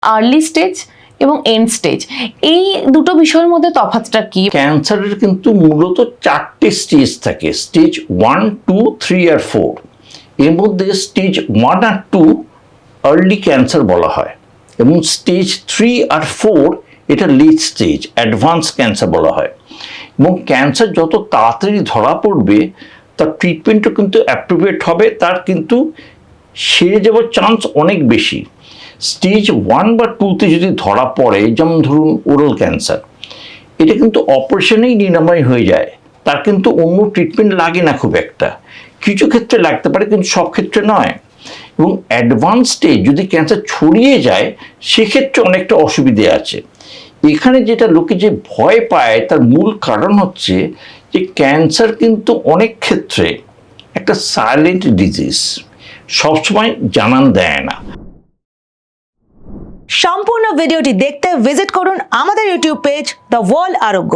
Early stage এবং end stage, এই দুটো বিষয়ের মধ্যে তফাৎটা কি? ক্যান্সারের কিন্তু মূলত 4টে স্টেজ থাকে, স্টেজ 1, 2, 3 আর 4। এর মধ্যে স্টেজ 1 আর 2 আর্লি ক্যান্সার বলা হয়, এবং স্টেজ 3 আর 4 এটা লেট স্টেজ অ্যাডভান্স ক্যান্সার বলা হয়। এবং ক্যান্সার যত তাড়াতাড়ি ধরা পড়বে তার ট্রিটমেন্টও কিন্তু অ্যাপ্রোপ্রিয়েট হবে, তার কিন্তু সেরে যাওয়ার চান্স অনেক বেশি। স্টেজ 1 বা 2তে যদি ধরা পড়ে, যেমন ধরুন ওরাল ক্যান্সার, এটা কিন্তু অপারেশনেই নিরাময় হয়ে যায়, তার কিন্তু অন্য ট্রিটমেন্ট লাগে না খুব একটা। কিছু ক্ষেত্রে লাগতে পারে কিন্তু সব ক্ষেত্রে নয়। এবং অ্যাডভান্স স্টেজ যদি ক্যান্সার ছড়িয়ে যায় সেক্ষেত্রে অনেকটা অসুবিধে আছে। এখানে যেটা লোকে যে ভয় পায় তার মূল কারণ হচ্ছে যে ক্যান্সার কিন্তু অনেক ক্ষেত্রে একটা সাইলেন্ট ডিজিজ, সবসময় জানান দেয় না। সম্পূর্ণ ভিডিওটি দেখতে ভিজিট করুন আমাদের ইউটিউব পেজ দ্য ওয়ার্ল্ড আরোগ্য।